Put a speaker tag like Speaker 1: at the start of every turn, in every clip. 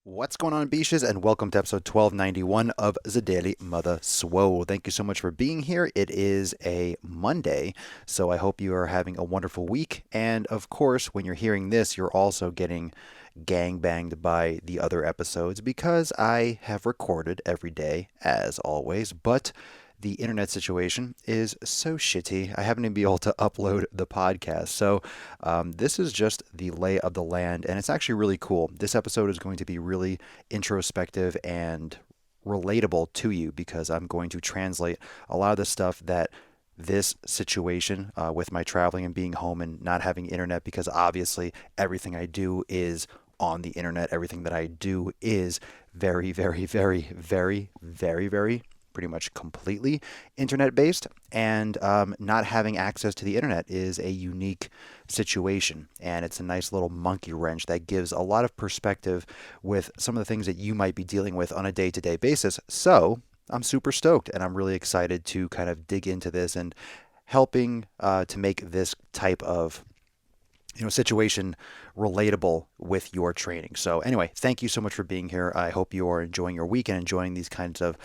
Speaker 1: What's going on, Beaches, and welcome to episode 1291 of the Daily Mother Swole. Thank you so much for being here. It is a Monday, so I hope you are having a wonderful week. And of course, when you're hearing this, you're also getting gangbanged by the other episodes because I have recorded every day, as always, but the internet situation is so shitty. I haven't even been able to upload the podcast. So this is just the lay of the land, and it's actually really cool. This episode is going to be really introspective and relatable to you because I'm going to translate a lot of the stuff that this situation with my traveling and being home and not having internet, because obviously everything I do is on the internet. Everything that I do is very, very, very, very, very, very pretty much completely internet based, and not having access to the internet is a unique situation, and it's a nice little monkey wrench that gives a lot of perspective with some of the things that you might be dealing with on a day-to-day basis. So I'm super stoked, and I'm really excited to kind of dig into this and helping to make this type of situation relatable with your training. So anyway, thank you so much for being here. I hope you are enjoying your week and enjoying these kinds of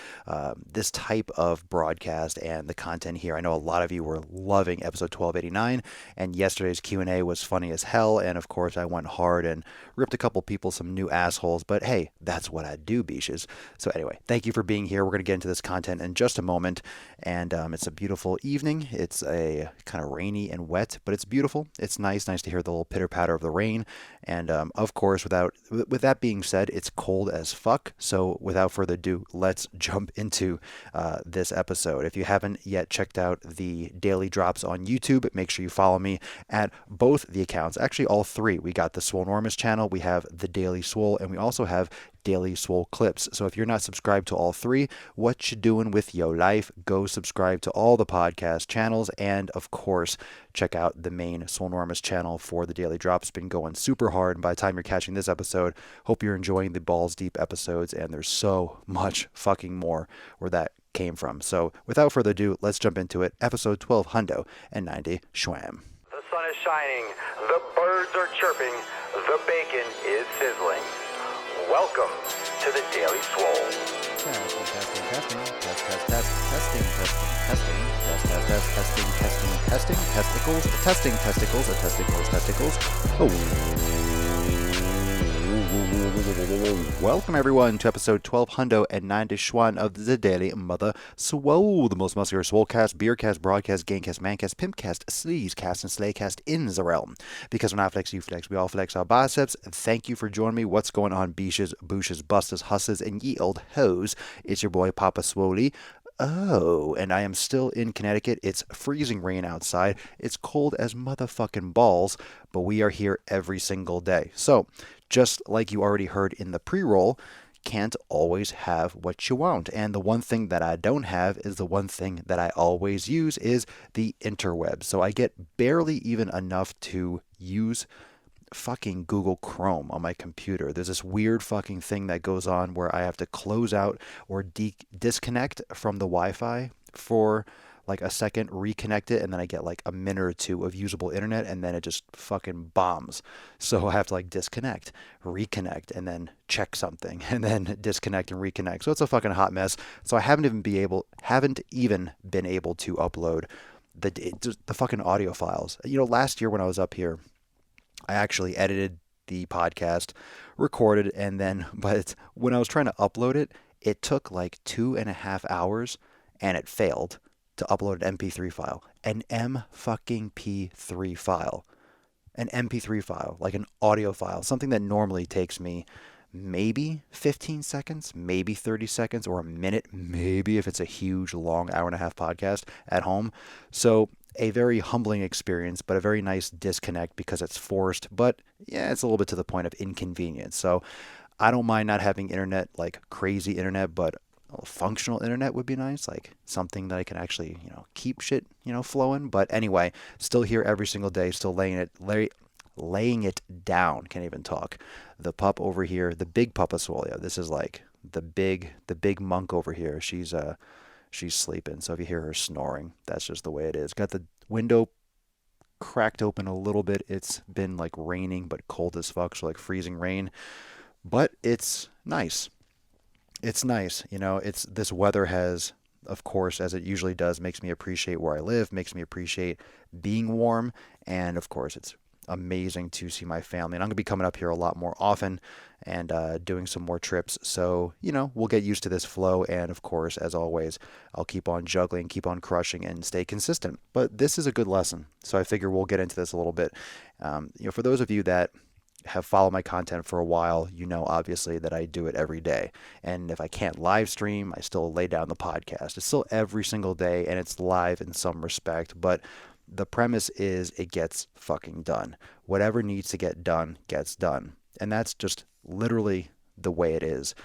Speaker 1: this type of broadcast and the content here. I know a lot of you were loving episode 1289, and yesterday's Q&A was funny as hell, and of course I went hard and ripped a couple people some new assholes, but hey, that's what I do, beaches. So anyway, thank you for being here. We're going to get into this content in just a moment, and it's a beautiful evening. It's a kind of rainy and wet, but it's beautiful. It's nice to hear the little pitter patter of the rain. And of course, with that being said, it's cold as fuck. So without further ado, let's jump into this episode. If you haven't yet checked out the daily drops on YouTube, make sure you follow me at both the accounts. Actually, all three. We got the Swolenormous channel, we have the Daily Swole, and we also have Daily Swole Clips. So if you're not subscribed to all three, what you doing with your life? Go subscribe to all the podcast channels, and of course, check out the main Swolenormous channel for the daily drops. It's been going super hard, and by the time you're catching this episode, hope you're enjoying the balls deep episodes, and there's so much fucking more where that came from. So without further ado, let's jump into it. Episode 1290 Schwam.
Speaker 2: The sun is shining, the birds are chirping, the bacon is sizzling. Welcome to the Daily Swole.
Speaker 1: Testicles. Welcome everyone to episode 1290 Schwan of the Daily Mother Swole, the most muscular swolecast, beercast, broadcast, gangcast, mancast, pimpcast, sleazecast, and slaycast in the realm. Because when I flex, you flex, we all flex our biceps. Thank you for joining me. What's going on, beaches, booshes, busters, husses, and ye old hoes? It's your boy Papa Swole. Oh, and I am still in Connecticut. It's freezing rain outside. It's cold as motherfucking balls, but we are here every single day. So, just like you already heard in the pre-roll, can't always have what you want. And the one thing that I don't have is the one thing that I always use is the interwebs. So I get barely even enough to use fucking Google Chrome on my computer. There's this weird fucking thing that goes on where I have to close out or disconnect from the Wi-Fi for like a second, reconnect it, and then I get like a minute or two of usable internet, and then it just fucking bombs. So I have to like disconnect, reconnect, and then check something, and then disconnect and reconnect. So it's a fucking hot mess. So I haven't even been able to upload the fucking audio files. Last year when I was up here, I actually edited the podcast, recorded, and then, but when I was trying to upload it, it took like 2.5 hours, and it failed to upload an MP3 file. An M-fucking-P-3 file. An MP3 file, like an audio file, something that normally takes me maybe 15 seconds, maybe 30 seconds, or a minute, maybe if it's a huge, long hour-and-a-half podcast at home. So a very humbling experience, but a very nice disconnect because it's forced, but yeah, it's a little bit to the point of inconvenience. So I don't mind not having internet, like crazy internet, but functional internet would be nice, like something that I can actually, keep shit, flowing. But anyway, still here every single day, still laying it down. Can't even talk. The pup over here, the big Papa Swole. This is like the big monk over here. She's sleeping. So if you hear her snoring, that's just the way it is. Got the window cracked open a little bit. It's been like raining, but cold as fuck, so like freezing rain. But it's nice. It's nice. It's this weather has, of course, as it usually does, makes me appreciate where I live, makes me appreciate being warm, and of course, it's amazing to see my family. And I'm going to be coming up here a lot more often and doing some more trips. So, we'll get used to this flow. And of course, as always, I'll keep on juggling, keep on crushing, and stay consistent. But this is a good lesson. So I figure we'll get into this a little bit. For those of you that have followed my content for a while, obviously that I do it every day. And if I can't live stream, I still lay down the podcast. It's still every single day and it's live in some respect, but the premise is it gets fucking done. Whatever needs to get done gets done. And that's just literally the way it is.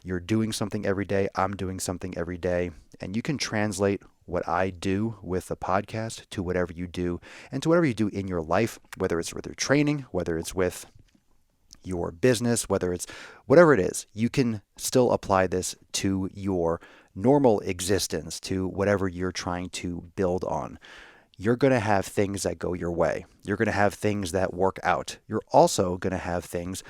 Speaker 1: You're doing something every day, I'm doing something every day, and you can translate what I do with the podcast to whatever you do and to whatever you do in your life, whether it's with your training, whether it's with your business, whether it's whatever it is, you can still apply this to your normal existence, to whatever you're trying to build on. You're going to have things that go your way. You're going to have things that work out. You're also going to have things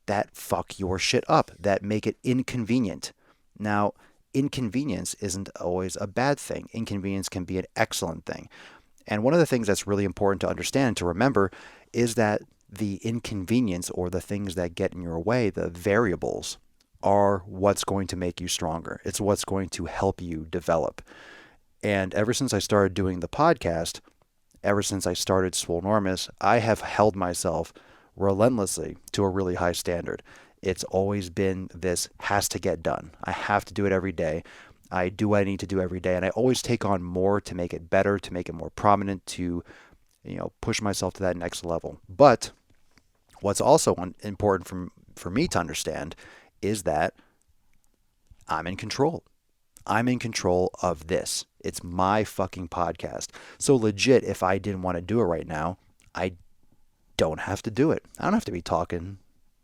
Speaker 1: that fuck your shit up, that make it inconvenient. Now, inconvenience isn't always a bad thing. Inconvenience can be an excellent thing. And one of the things that's really important to understand and to remember is that the inconvenience or the things that get in your way, the variables, are what's going to make you stronger. It's what's going to help you develop. And ever since I started doing the podcast, ever since I started Swolenormous, I have held myself relentlessly to a really high standard. It's always been this has to get done. I have to do it every day. I do what I need to do every day. And I always take on more to make it better, to make it more prominent, to push myself to that next level. But what's also important for me to understand is that I'm in control. I'm in control of this. It's my fucking podcast. So legit, if I didn't want to do it right now, I don't have to do it. I don't have to be talking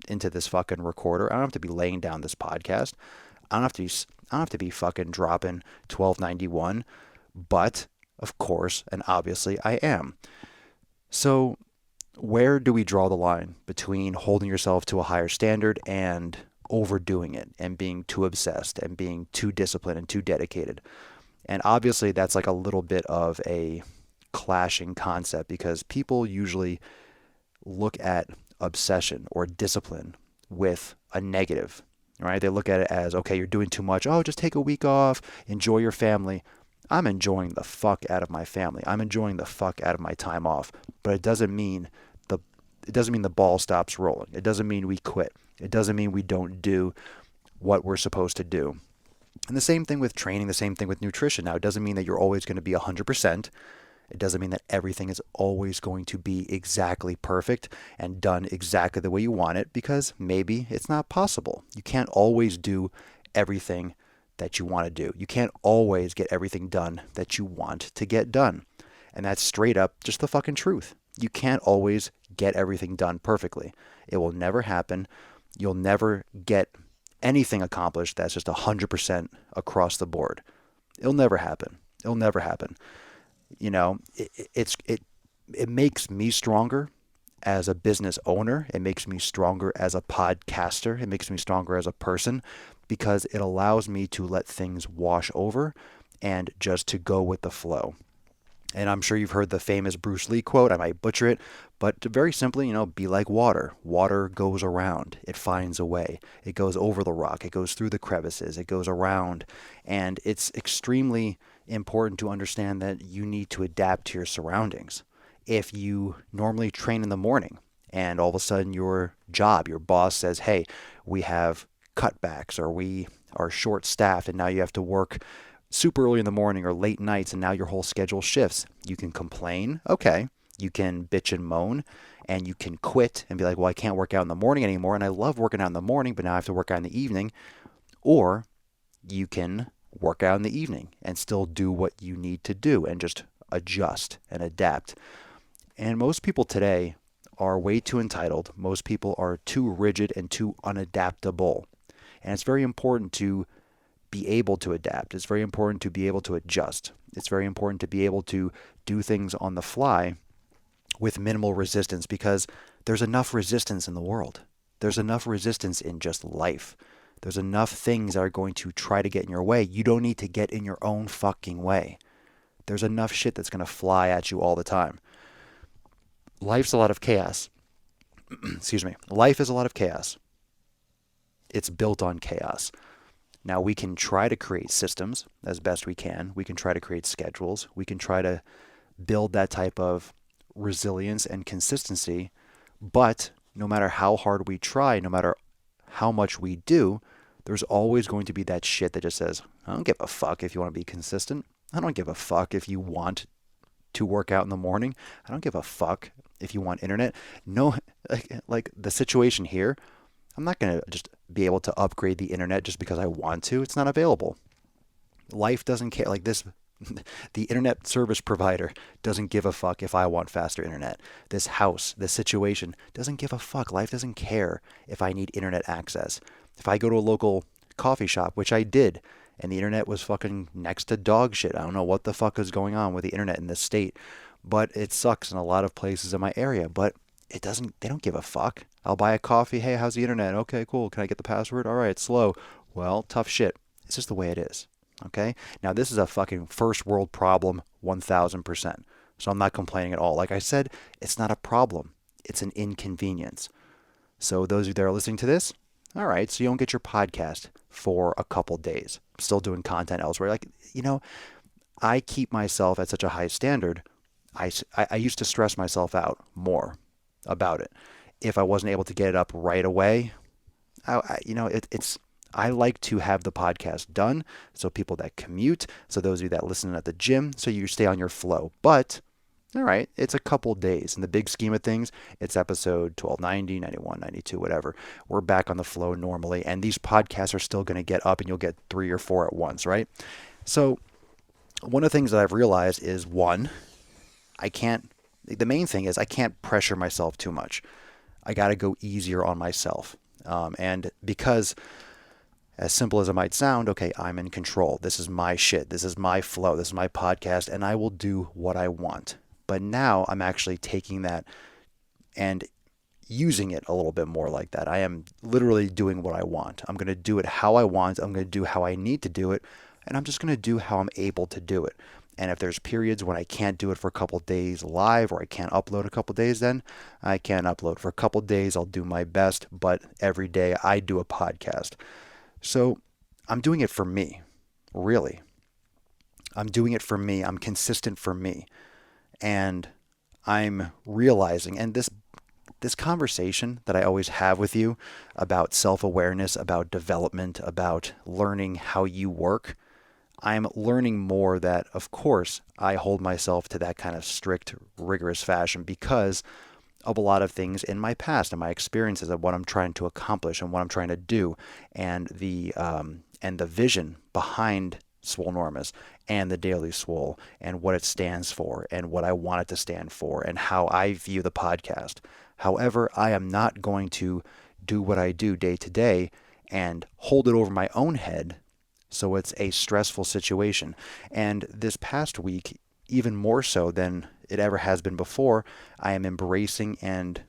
Speaker 1: into this fucking recorder. I don't have to be laying down this podcast. I don't have to be fucking dropping 1291. But of course, and obviously I am. So where do we draw the line between holding yourself to a higher standard and overdoing it and being too obsessed and being too disciplined and too dedicated? And obviously that's like a little bit of a clashing concept because people usually look at obsession or discipline with a negative, right? They look at it as, okay, you're doing too much. Oh, just take a week off, enjoy your family. I'm enjoying the fuck out of my family. I'm enjoying the fuck out of my time off. But it doesn't mean the ball stops rolling. It doesn't mean we quit. It doesn't mean we don't do what we're supposed to do. And the same thing with training, the same thing with nutrition. Now, it doesn't mean that you're always going to be 100%. It doesn't mean that everything is always going to be exactly perfect and done exactly the way you want it, because maybe it's not possible. You can't always do everything that you want to do. You can't always get everything done that you want to get done. And that's straight up just the fucking truth. You can't always get everything done perfectly. It will never happen. You'll never get anything accomplished that's just 100% across the board. It'll never happen. It'll never happen. It makes me stronger as a business owner. It makes me stronger as a podcaster. It makes me stronger as a person because it allows me to let things wash over and just to go with the flow. And I'm sure you've heard the famous Bruce Lee quote. I might butcher it, but very simply, be like water. Water goes around. It finds a way. It goes over the rock. It goes through the crevices. It goes around. And it's extremely important to understand that you need to adapt to your surroundings. If you normally train in the morning and all of a sudden your boss says, hey, we have cutbacks or we are short staffed and now you have to work super early in the morning or late nights and now your whole schedule shifts. You can complain, okay. You can bitch and moan and you can quit and be like, well, I can't work out in the morning anymore and I love working out in the morning, but now I have to work out in the evening. Or you can work out in the evening and still do what you need to do and just adjust and adapt. And most people today are way too entitled. Most people are too rigid and too unadaptable. And it's very important to be able to adapt. It's very important to be able to adjust. It's very important to be able to do things on the fly with minimal resistance because there's enough resistance in the world. There's enough resistance in just life. There's enough things that are going to try to get in your way. You don't need to get in your own fucking way. There's enough shit that's going to fly at you all the time. Life's a lot of chaos. Excuse me. Life is a lot of chaos. It's built on chaos. Now, we can try to create systems as best we can. We can try to create schedules. We can try to build that type of resilience and consistency. But no matter how hard we try, no matter how much we do, there's always going to be that shit that just says, I don't give a fuck if you want to be consistent. I don't give a fuck if you want to work out in the morning. I don't give a fuck if you want internet. No, like the situation here, I'm not going to just be able to upgrade the internet just because I want to. It's not available. Life doesn't care. Like this, the internet service provider doesn't give a fuck if I want faster internet. This house, this situation doesn't give a fuck. Life doesn't care if I need internet access. If I go to a local coffee shop, which I did, and the internet was fucking next to dog shit. I don't know what the fuck is going on with the internet in this state, but it sucks in a lot of places in my area, but they don't give a fuck. I'll buy a coffee. Hey, how's the internet? Okay, cool. Can I get the password? All right, it's slow. Well, tough shit. It's just the way it is. Okay? Now, this is a fucking first world problem, 1000%. So I'm not complaining at all. Like I said, it's not a problem. It's an inconvenience. So those of you that are listening to this, all right, so you don't get your podcast for a couple days. I'm still doing content elsewhere. Like, I keep myself at such a high standard. I used to stress myself out more about it. If I wasn't able to get it up right away, I like to have the podcast done so people that commute, so those of you that listen at the gym, so you stay on your flow. But, all right, it's a couple days. In the big scheme of things, it's episode 1290, 91, 92, whatever. We're back on the flow normally, and these podcasts are still going to get up, and you'll get 3 or 4 at once, right? So one of the things that I've realized is, one, the main thing is I can't pressure myself too much. I got to go easier on myself. And because, as simple as it might sound, okay, I'm in control. This is my shit. This is my flow. This is my podcast, and I will do what I want. But now I'm actually taking that and using it a little bit more like that. I am literally doing what I want. I'm going to do it how I want. I'm going to do how I need to do it, and I'm just going to do how I'm able to do it. And if there's periods when I can't do it for a couple days live, or I can't upload a couple days, then I can't upload for a couple days. I'll do my best, but every day I do a podcast. So I'm doing it for me, really. I'm doing it for me. I'm consistent for me. And I'm realizing, and this conversation that I always have with you about self-awareness, about development, about learning how you work, I'm learning more that, of course, I hold myself to that kind of strict, rigorous fashion because of a lot of things in my past and my experiences of what I'm trying to accomplish and what I'm trying to do, and the vision behind Swolenormous and the Daily Swole and what it stands for and what I want it to stand for and how I view the podcast. However, I am not going to do what I do day to day and hold it over my own head. So it's a stressful situation. And this past week, even more so than it ever has been before, I am embracing and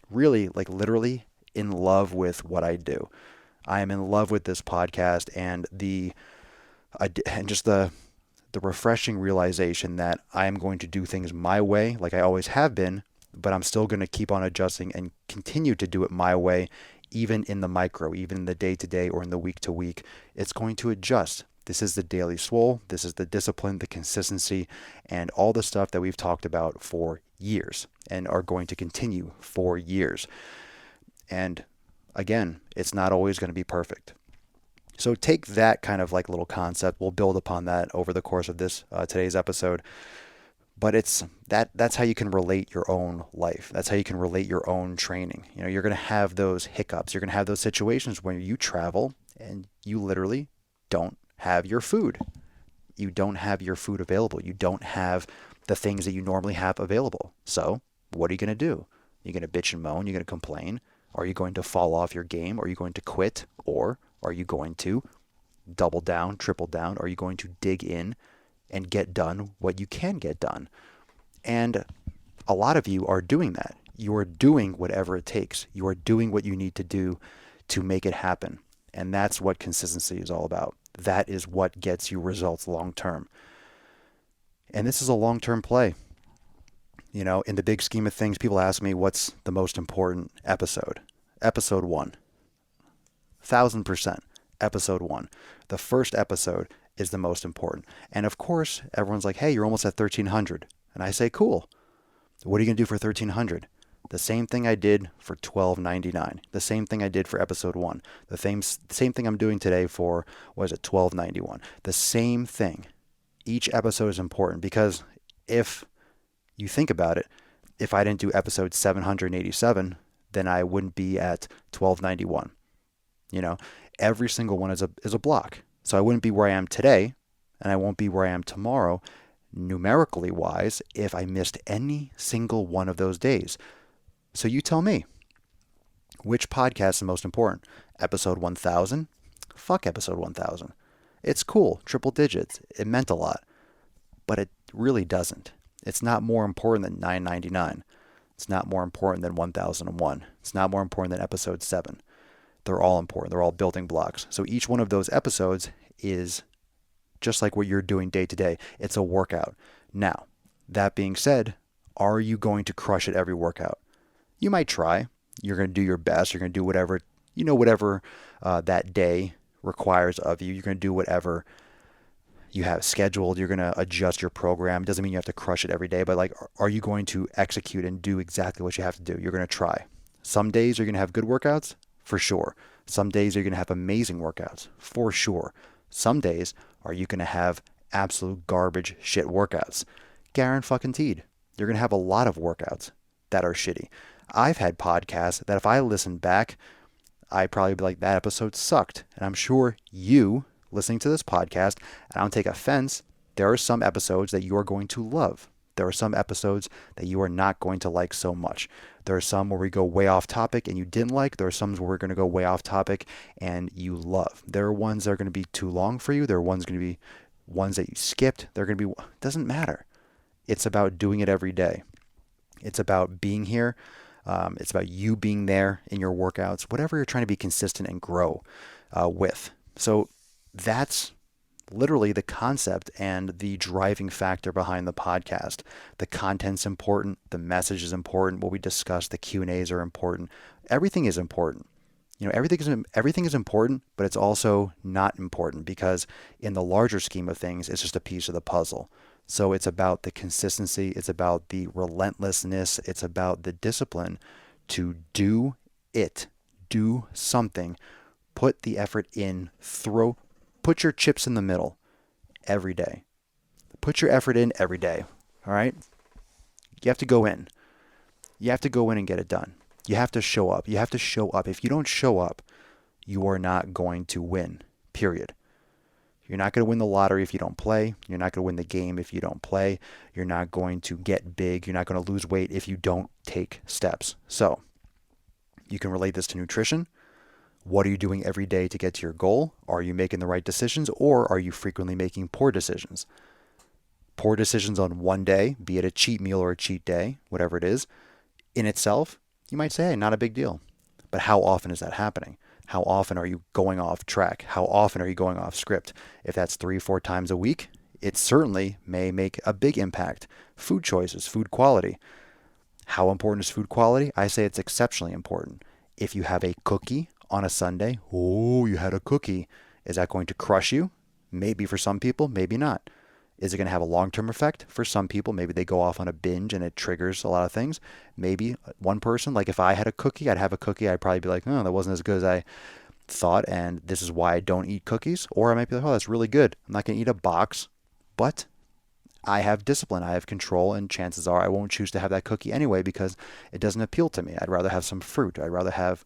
Speaker 1: really, like literally in love with what I do. I am in love with this podcast and just the refreshing realization that I am going to do things my way, like I always have been, but I'm still going to keep on adjusting and continue to do it my way, even in the micro, even in the day-to-day or in the week-to-week. It's going to adjust. This is the Daily Swole. This is the discipline, the consistency, and all the stuff that we've talked about for years and are going to continue for years. And again, it's not always going to be perfect. So take that kind of like little concept. We'll build upon that over the course of this today's episode. But that's how you can relate your own life. That's how you can relate your own training. You're going to have those hiccups. You're going to have those situations where you travel and you literally don't have your food. You don't have your food available. You don't have the things that you normally have available. So what are you going to do? You're going to bitch and moan. You're going to complain. Are you going to fall off your game? Are you going to quit? Or are you going to double down, triple down? Are you going to dig in and get done what you can get done? And a lot of you are doing that. You are doing whatever it takes. You are doing what you need to do to make it happen. And that's what consistency is all about. That is what gets you results long term. And this is a long term play. You know, in the big scheme of things, people ask me what's the most important episode. Episode 1. 1000%. Episode 1. The first episode is the most important. And of course, everyone's like, hey, you're almost at 1300. And I say, cool. What are you going to do for 1300? The same thing I did for 1299. The same thing I did for episode 1. The same thing I'm doing today for, what is it, 1291. The same thing. Each episode is important because if you think about it, if I didn't do episode 787, then I wouldn't be at 1291. You know, every single one is a block. So I wouldn't be where I am today, and I won't be where I am tomorrow, numerically wise, if I missed any single one of those days. So you tell me, which podcast is the most important? Episode 1000? Fuck episode 1000. It's cool, triple digits. It meant a lot. But it really doesn't. It's not more important than 999. It's not more important than 1001. It's not more important than episode 7. They're all important. They're all building blocks. So each one of those episodes is just like what you're doing day to day. It's a workout. Now, that being said, are you going to crush it every workout? You might try. You're going to do your best. You're going to do whatever, whatever that day requires of you. You're going to do whatever you have scheduled. You're going to adjust your program. It doesn't mean you have to crush it every day, but like, are you going to execute and do exactly what you have to do? You're going to try. Some days you're going to have good workouts, for sure. Some days you're going to have amazing workouts, for sure. Some days are you going to have absolute garbage shit workouts. Guaranteed. You're going to have a lot of workouts that are shitty. I've had podcasts that if I listened back, I'd probably be like, that episode sucked. And I'm sure you, listening to this podcast, and I don't take offense, there are some episodes that you are going to love. There are some episodes that you are not going to like so much. There are some where we go way off topic and you didn't like. There are some where we're going to go way off topic and you love. There are ones that are going to be too long for you. There are ones going to be ones that you skipped. They're going to be, doesn't matter. It's about doing it every day. It's about being here. It's about you being there in your workouts, whatever you're trying to be consistent and grow with. So that's literally the concept and the driving factor behind the podcast. The content's important. The message is important. What we discuss, the Q&As are important. Everything is important. Everything is important, but it's also not important because in the larger scheme of things, it's just a piece of the puzzle. So it's about the consistency. It's about the relentlessness. It's about the discipline to do it. Do something. Put the effort in. Put your chips in the middle every day. Put your effort in every day. All right? You have to go in. You have to go in and get it done. You have to show up. You have to show up. If you don't show up, you are not going to win. Period. You're not going to win the lottery if you don't play. You're not going to win the game if you don't play. You're not going to get big. You're not going to lose weight if you don't take steps. So, you can relate this to nutrition. What are you doing every day to get to your goal? Are you making the right decisions or are you frequently making poor decisions? Poor decisions on one day, be it a cheat meal or a cheat day, whatever it is, in itself, you might say, hey, not a big deal. But how often is that happening? How often are you going off track? How often are you going off script? If that's 3-4 times a week, it certainly may make a big impact. Food choices, food quality. How important is food quality? I say it's exceptionally important. If you have a cookie on a Sunday, oh, you had a cookie. Is that going to crush you? Maybe for some people, maybe not. Is it going to have a long-term effect? For some people, maybe they go off on a binge and it triggers a lot of things. Maybe one person, like if I had a cookie, I'd have a cookie. I'd probably be like, oh, that wasn't as good as I thought, and this is why I don't eat cookies. Or I might be like, oh, that's really good. I'm not going to eat a box, but I have discipline. I have control, and chances are I won't choose to have that cookie anyway because it doesn't appeal to me. I'd rather have some fruit. I'd rather have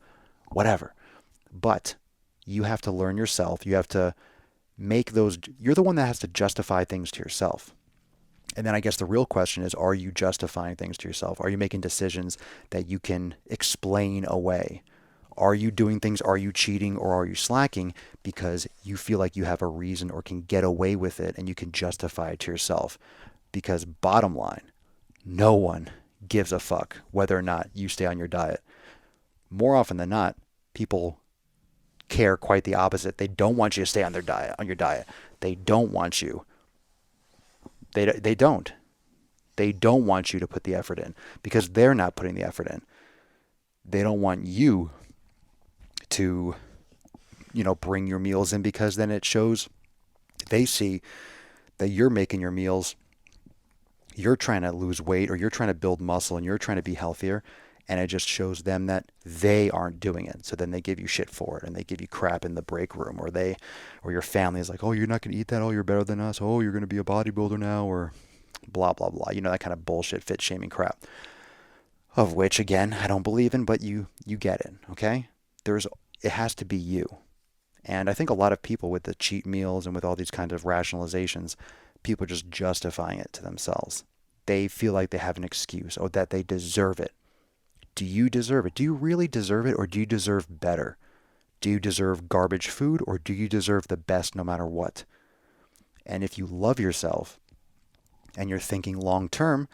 Speaker 1: whatever. But you have to learn yourself. You have to make those, you're the one that has to justify things to yourself. And then I guess the real question is, are you justifying things to yourself? Are you making decisions that you can explain away? Are you doing things, are you cheating or are you slacking because you feel like you have a reason or can get away with it and you can justify it to yourself? Because bottom line, no one gives a fuck whether or not you stay on your diet. More often than not, people care quite the opposite. They don't want you to stay on their diet, on your diet. They don't want you. They don't. They don't want you to put the effort in because they're not putting the effort in. They don't want you to, bring your meals in because then it shows they see that you're making your meals, you're trying to lose weight or you're trying to build muscle and you're trying to be healthier, and it just shows them that they aren't doing it. So then they give you shit for it and they give you crap in the break room, or your family is like, oh, you're not going to eat that. Oh, you're better than us. Oh, you're going to be a bodybuilder now, or blah, blah, blah. That kind of bullshit fit shaming crap, of which, again, I don't believe in, but you get it, okay? It has to be you. And I think a lot of people with the cheat meals and with all these kinds of rationalizations, people are just justifying it to themselves. They feel like they have an excuse or that they deserve it. Do you deserve it? Do you really deserve it, or do you deserve better? Do you deserve garbage food, or do you deserve the best no matter what? And if you love yourself and you're thinking long term,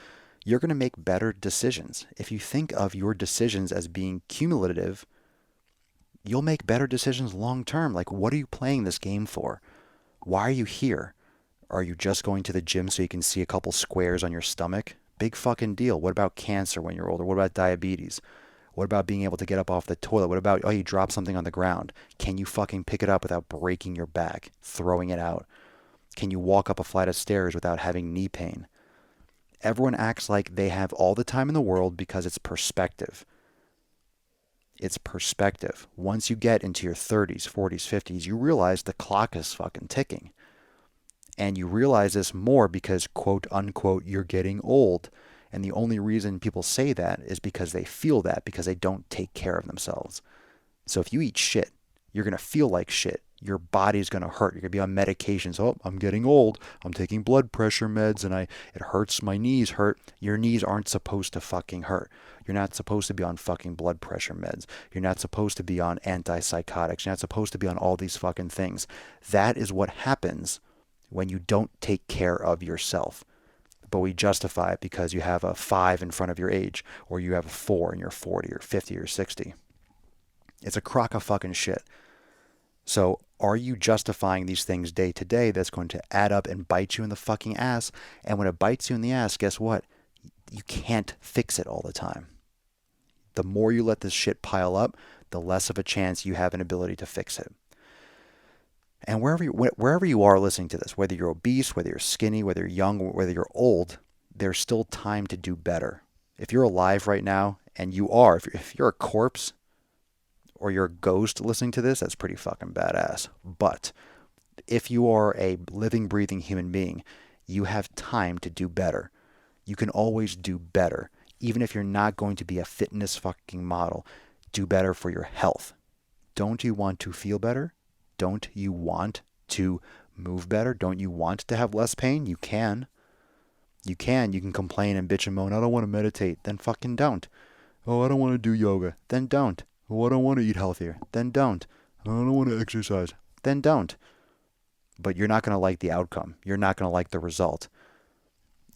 Speaker 1: you're going to make better decisions. If you think of your decisions as being cumulative, you'll make better decisions long term. Like, what are you playing this game for? Why are you here? Are you just going to the gym so you can see a couple squares on your stomach? Big fucking deal. What about cancer when you're older? What about diabetes? What about being able to get up off the toilet? What about, you drop something on the ground? Can you fucking pick it up without breaking your back, throwing it out? Can you walk up a flight of stairs without having knee pain? Everyone acts like they have all the time in the world because it's perspective. It's perspective. Once you get into your 30s, 40s, 50s, you realize the clock is fucking ticking. And you realize this more because, quote unquote, you're getting old. And the only reason people say that is because they feel that, because they don't take care of themselves. So if you eat shit, you're going to feel like shit. Your body's going to hurt. You're going to be on medications. Oh, I'm getting old. I'm taking blood pressure meds and it hurts. My knees hurt. Your knees aren't supposed to fucking hurt. You're not supposed to be on fucking blood pressure meds. You're not supposed to be on antipsychotics. You're not supposed to be on all these fucking things. That is what happens when you don't take care of yourself. But we justify it because you have a 5 in front of your age, or you have a 4 and you're 40 or 50 or 60. It's a crock of fucking shit. So are you justifying these things day to day that's going to add up and bite you in the fucking ass? And when it bites you in the ass, guess what? You can't fix it all the time. The more you let this shit pile up, the less of a chance you have an ability to fix it. And wherever you are listening to this, whether you're obese, whether you're skinny, whether you're young, whether you're old, there's still time to do better. If you're alive right now, and you are, if you're a corpse or you're a ghost listening to this, that's pretty fucking badass. But if you are a living, breathing human being, you have time to do better. You can always do better. Even if you're not going to be a fitness fucking model, do better for your health. Don't you want to feel better? Don't you want to move better? Don't you want to have less pain? You can. You can. You can complain and bitch and moan. I don't want to meditate. Then fucking don't. Oh, I don't want to do yoga. Then don't. Oh, I don't want to eat healthier. Then don't. I don't want to exercise. Then don't. But you're not going to like the outcome. You're not going to like the result.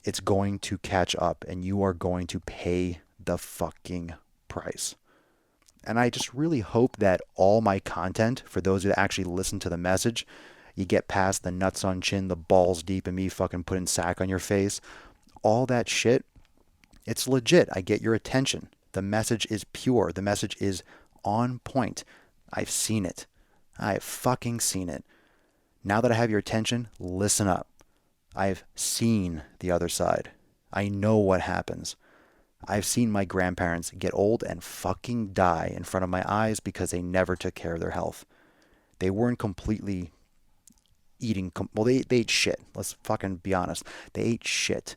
Speaker 1: It's going to catch up and you are going to pay the fucking price. And I just really hope that all my content, for those that actually listen to the message, you get past the nuts on chin, the balls deep, and me fucking putting sack on your face, all that shit, it's legit. I get your attention. The message is pure. The message is on point. I've seen it. I've fucking seen it. Now that I have your attention, listen up. I've seen the other side. I know what happens. I've seen my grandparents get old and fucking die in front of my eyes because they never took care of their health. They weren't completely eating, they ate shit. Let's fucking be honest. They ate shit.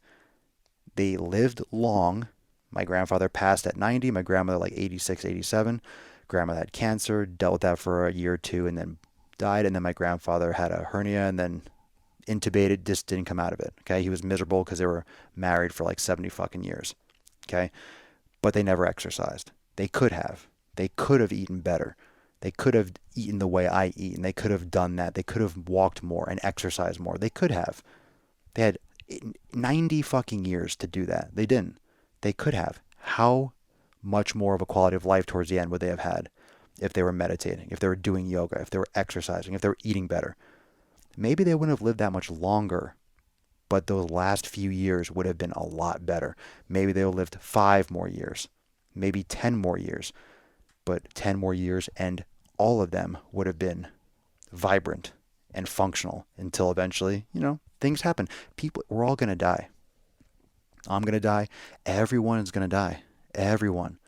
Speaker 1: They lived long. My grandfather passed at 90, my grandmother like 86, 87. Grandma had cancer, dealt with that for a year or two, and then died. And then my grandfather had a hernia and then intubated, just didn't come out of it. Okay, he was miserable because they were married for like 70 fucking years. Okay, but they never exercised. They could have. They could have eaten better. They could have eaten the way I eat, and they could have done that. They could have walked more and exercised more. They could have. They had 90 fucking years to do that. They didn't. They could have. How much more of a quality of life towards the end would they have had if they were meditating, if they were doing yoga, if they were exercising, if they were eating better? Maybe they wouldn't have lived that much longer, but those last few years would have been a lot better. Maybe they would have lived 5 more years, maybe 10 more years, but 10 more years and all of them would have been vibrant and functional until eventually, things happen. We're all going to die. I'm going to die. Everyone is going to die. Everyone.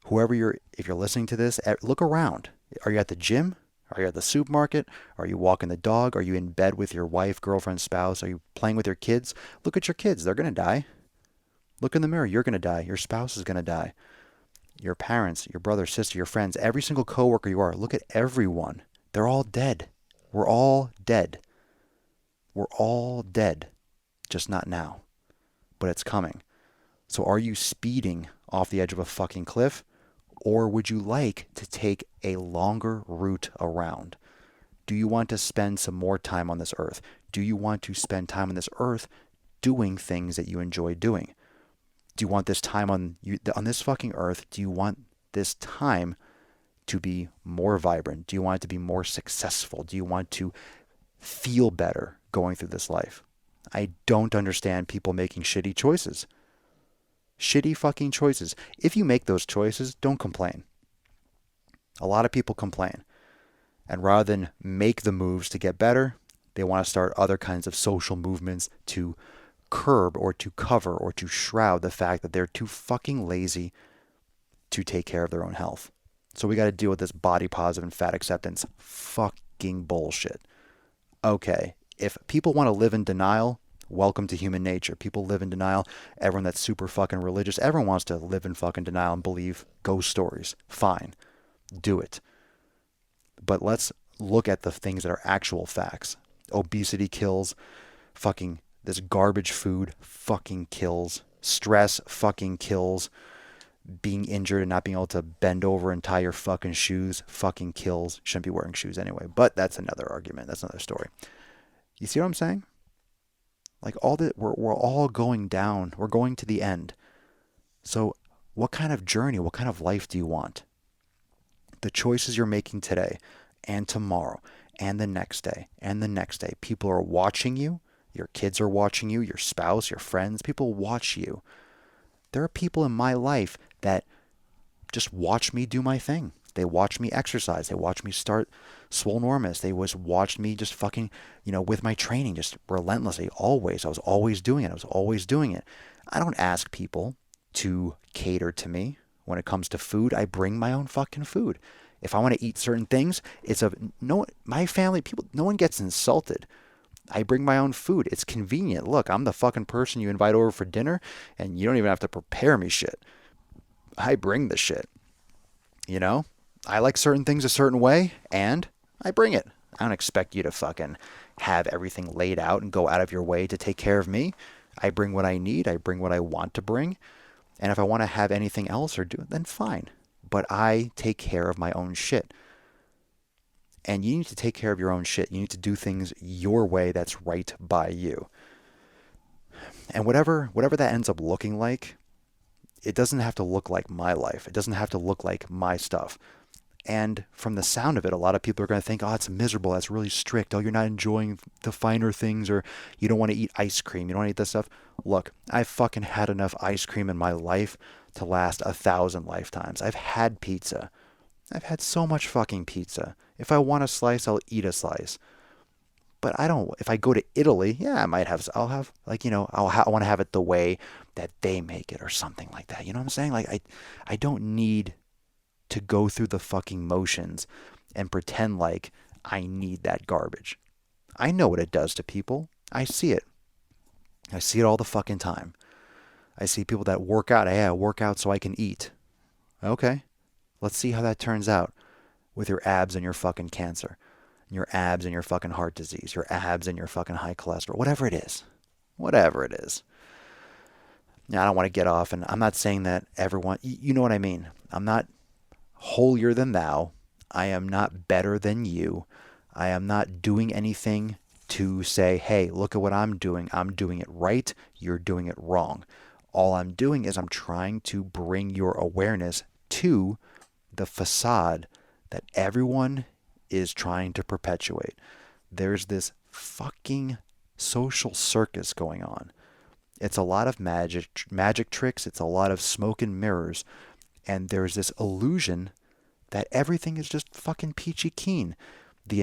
Speaker 1: If you're listening to this, look around. Are you at the gym? Are you at the supermarket? Are you walking the dog? Are you in bed with your wife, girlfriend, spouse? Are you playing with your kids? Look at your kids. They're going to die. Look in the mirror. You're going to die. Your spouse is going to die. Your parents, your brother, sister, your friends, every single coworker you are. Look at everyone. They're all dead. We're all dead. We're all dead. Just not now. But it's coming. So are you speeding off the edge of a fucking cliff? Or would you like to take a longer route around? Do you want to spend some more time on this earth? Do you want to spend time on this earth doing things that you enjoy doing? Do you want this time on this fucking earth? Do you want this time to be more vibrant? Do you want it to be more successful? Do you want to feel better going through this life? I don't understand people making shitty choices. Shitty fucking choices. If you make those choices, don't complain. A lot of people complain. And rather than make the moves to get better, they want to start other kinds of social movements to curb or to cover or to shroud the fact that they're too fucking lazy to take care of their own health. So we got to deal with this body positive and fat acceptance fucking bullshit. Okay, if people want to live in denial, welcome to human nature. People live in denial. Everyone that's super fucking religious, everyone wants to live in fucking denial and believe ghost stories. Fine. Do it. But let's look at the things that are actual facts. Obesity kills. Fucking this garbage food fucking kills. Stress fucking kills. Being injured and not being able to bend over and tie your fucking shoes fucking kills. Shouldn't be wearing shoes anyway. But that's another argument. That's another story. You see what I'm saying? Like all that, we're all going down. We're going to the end. So what kind of journey, what kind of life do you want? The choices you're making today and tomorrow and the next day and the next day. People are watching you. Your kids are watching you. Your spouse, your friends. People watch you. There are people in my life that just watch me do my thing. They watch me exercise. They watch me start Swolenormous. They just watched me just fucking, with my training, just relentlessly, always. I was always doing it. I don't ask people to cater to me. When it comes to food, I bring my own fucking food. If I want to eat certain things, my family, people, no one gets insulted. I bring my own food. It's convenient. Look, I'm the fucking person you invite over for dinner, and you don't even have to prepare me shit. I bring the shit. I like certain things a certain way, and I bring it. I don't expect you to fucking have everything laid out and go out of your way to take care of me. I bring what I need. I bring what I want to bring. And if I want to have anything else or do it, then fine. But I take care of my own shit. And you need to take care of your own shit. You need to do things your way that's right by you. And whatever that ends up looking like, it doesn't have to look like my life. It doesn't have to look like my stuff. And from the sound of it, a lot of people are going to think, oh, it's miserable. That's really strict. Oh, you're not enjoying the finer things, or you don't want to eat ice cream. You don't want to eat this stuff. Look, I've fucking had enough ice cream in my life to last 1,000 lifetimes. I've had pizza. I've had so much fucking pizza. If I want a slice, I'll eat a slice. But I don't, if I go to Italy, yeah, I might have, I'll have, I want to have it the way that they make it or something like that. You know what I'm saying? Like, I don't need to go through the fucking motions and pretend like I need that garbage. I know what it does to people. I see it. I see it all the fucking time. I see people that work out. Hey, I work out so I can eat. Okay. Let's see how that turns out with your abs and your fucking cancer. Your abs and your fucking heart disease. Your abs and your fucking high cholesterol. Whatever it is. Whatever it is. Now, I don't want to get off, and I'm not saying that everyone, you know what I mean. I'm not holier than thou. I am not better than you. I am not doing anything to say, hey, look at what I'm doing. I'm doing it right. You're doing it wrong. All I'm doing is I'm trying to bring your awareness to the facade that everyone is trying to perpetuate. There's this fucking social circus going on. It's a lot of magic tricks, it's a lot of smoke and mirrors, and there's this illusion that everything is just fucking peachy keen. The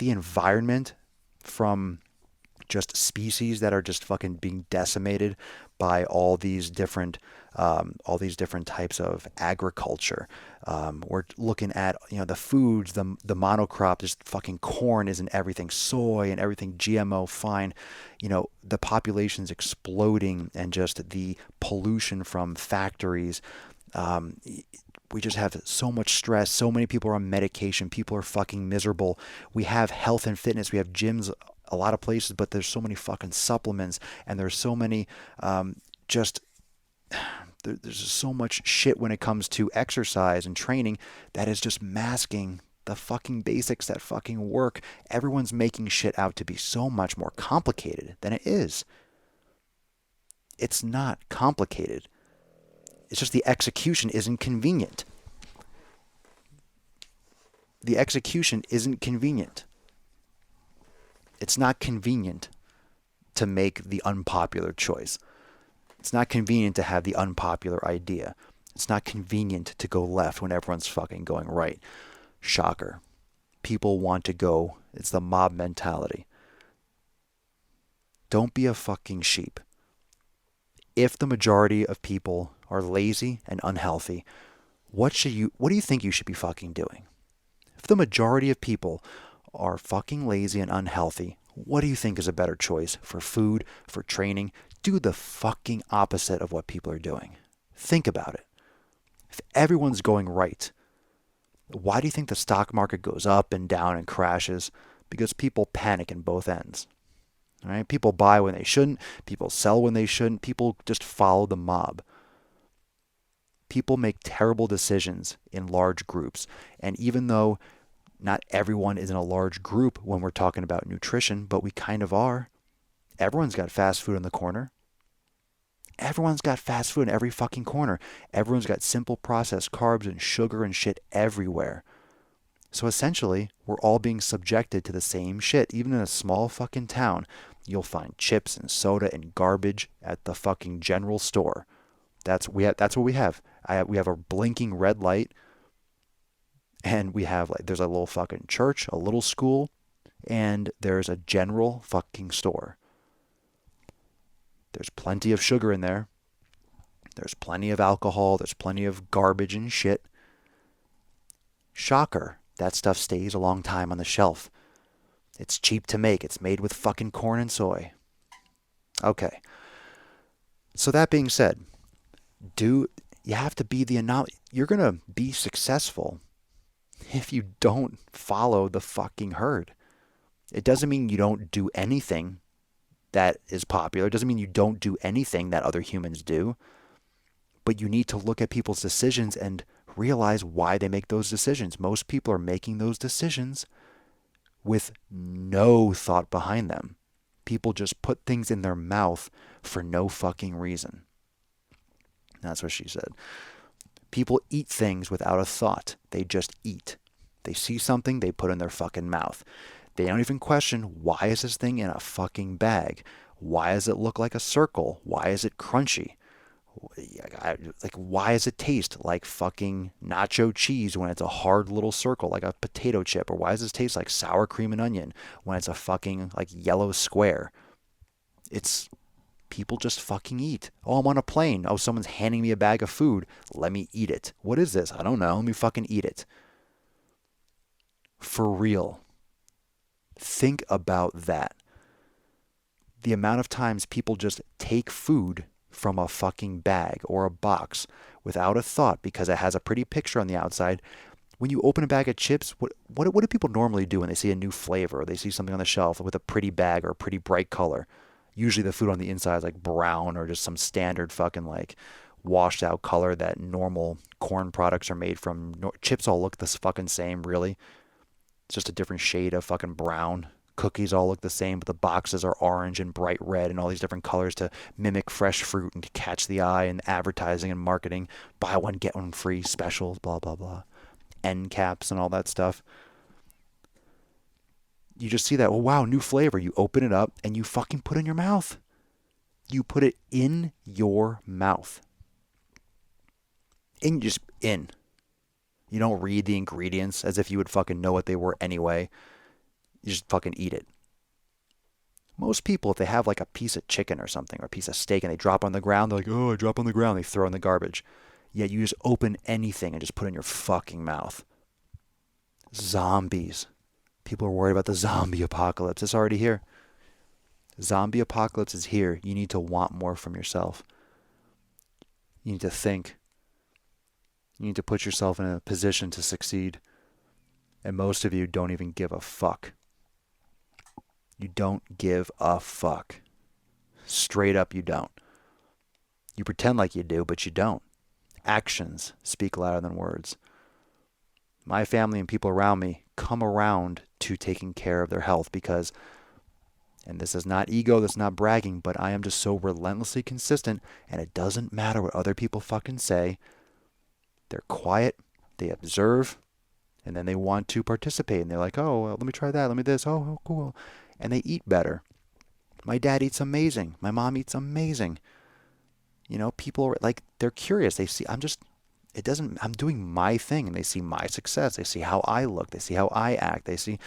Speaker 1: environment, from just species that are just fucking being decimated by all these different types of agriculture. We're looking at the foods, the monocrop, just fucking corn isn't everything, soy and everything GMO fine. The population's exploding, and just the pollution from factories. We just have so much stress. So many people are on medication. People are fucking miserable. We have health and fitness. We have gyms a lot of places, but there's so many fucking supplements, and there's so many just there's just so much shit when it comes to exercise and training that is just masking the fucking basics that fucking work. Everyone's making shit out to be so much more complicated than it is. It's not complicated. It's just the execution isn't convenient. The execution isn't convenient. It's not convenient to make the unpopular choice. It's not convenient to have the unpopular idea. It's not convenient to go left when everyone's fucking going right. Shocker. People want to go. It's the mob mentality. Don't be a fucking sheep. If the majority of people are lazy and unhealthy, what do you think you should be fucking doing? If the majority of people are fucking lazy and unhealthy, what do you think is a better choice for food, for training? Do the fucking opposite of what people are doing. Think about it. If everyone's going right, why do you think the stock market goes up and down and crashes? Because people panic in both ends. All right? People buy when they shouldn't. People sell when they shouldn't. People just follow the mob. People make terrible decisions in large groups. And even though not everyone is in a large group when we're talking about nutrition, but we kind of are. Everyone's got fast food in the corner. Everyone's got fast food in every fucking corner. Everyone's got simple processed carbs and sugar and shit everywhere. So essentially, we're all being subjected to the same shit. Even in a small fucking town, you'll find chips and soda and garbage at the fucking general store. That's what we have. We have a blinking red light, and we have there's a little fucking church, a little school, and there's a general fucking store. There's plenty of sugar in there. There's plenty of alcohol. There's plenty of garbage and shit. Shocker. That stuff stays a long time on the shelf. It's cheap to make. It's made with fucking corn and soy. Okay. So that being said, you have to be the anomaly. You're going to be successful if you don't follow the fucking herd. It doesn't mean you don't do anything that is popular. It doesn't mean you don't do anything that other humans do. But you need to look at people's decisions and realize why they make those decisions. Most people are making those decisions with no thought behind them. People just put things in their mouth for no fucking reason. That's what she said. People eat things without a thought. They just eat. They see something, they put in their fucking mouth. They don't even question, why is this thing in a fucking bag? Why does it look like a circle? Why is it crunchy? Why does it taste like fucking nacho cheese when it's a hard little circle like a potato chip? Or why does it taste like sour cream and onion when it's a fucking yellow square? It's people just fucking eat. Oh, I'm on a plane. Oh, someone's handing me a bag of food. Let me eat it. What is this? I don't know. Let me fucking eat it. For real. Think about that. The amount of times people just take food from a fucking bag or a box without a thought because it has a pretty picture on the outside. When you open a bag of chips, what do people normally do when they see a new flavor or they see something on the shelf with a pretty bag or a pretty bright color? Usually the food on the inside is like brown or just some standard fucking washed out color that normal corn products are made from. Chips all look the fucking same, really. It's just a different shade of fucking brown cookies all look the same, but the boxes are orange and bright red and all these different colors to mimic fresh fruit and to catch the eye, and advertising and marketing, buy one, get one free specials, blah, blah, blah. End caps and all that stuff. You just see that, oh, wow, new flavor. You open it up and you fucking put it in your mouth. You put it in your mouth. And just in. You don't read the ingredients as if you would fucking know what they were anyway. You just fucking eat it. Most people, if they have like a piece of chicken or something, or a piece of steak, and they drop on the ground, they're like, oh, I drop on the ground. They throw in the garbage. Yet you just open anything and just put it in your fucking mouth. Zombies. People are worried about the zombie apocalypse. It's already here. Zombie apocalypse is here. You need to want more from yourself. You need to think. You need to put yourself in a position to succeed. And most of you don't even give a fuck. You don't give a fuck. Straight up, you don't. You pretend like you do, but you don't. Actions speak louder than words. My family and people around me come around to taking care of their health because, and this is not ego, this is not bragging, but I am just so relentlessly consistent, and it doesn't matter what other people fucking say. They're quiet, they observe, and then they want to participate, and they're like, oh, well, let me try that, let me this, oh, cool. And they eat better. My dad eats amazing. My mom eats amazing. You know, people are like, they're curious. They see, I'm doing my thing, and they see my success. They see how I look. They see how I act. They see,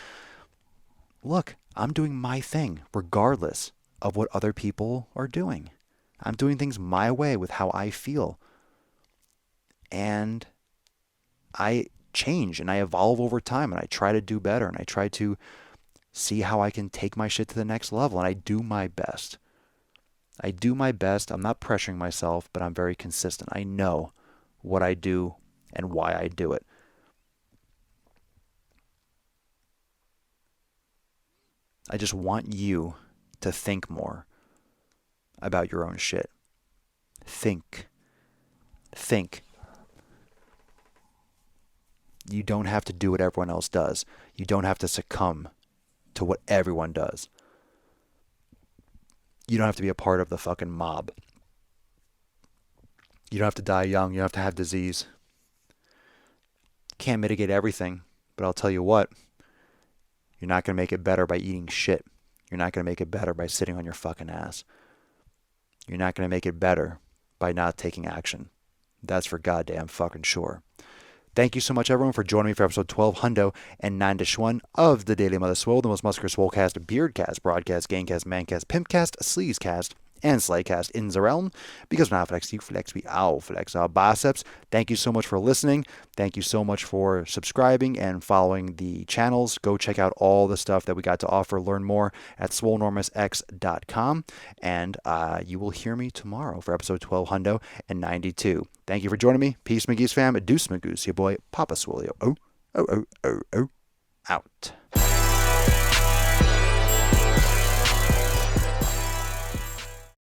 Speaker 1: look, I'm doing my thing regardless of what other people are doing. I'm doing things my way with how I feel. And I change and I evolve over time, and I try to do better, and I try to see how I can take my shit to the next level, and I do my best. I do my best. I'm not pressuring myself, but I'm very consistent. I know what I do and why I do it. I just want you to think more about your own shit. Think. You don't have to do what everyone else does. You don't have to succumb to what everyone does. You don't have to be a part of the fucking mob. You don't have to die young. You don't have to have disease. Can't mitigate everything, but I'll tell you what. You're not going to make it better by eating shit. You're not going to make it better by sitting on your fucking ass. You're not going to make it better by not taking action. That's for goddamn fucking sure. Thank you so much, everyone, for joining me for episode 1291 of the Daily Mother Swole, the most muscular swolecast, beardcast, broadcast, gangcast, mancast, pimpcast, sleazecast, and slaycast in the realm. Because when I flex, you flex, we all flex our biceps. Thank you so much for listening. Thank you so much for subscribing and following the channels. Go check out all the stuff that we got to offer. Learn more at Swolenormousx.com. And you will hear me tomorrow for episode 1292. Thank you for joining me. Peace, McGee's fam. Deuce, Magoose, your boy, Papa Swolio. Out.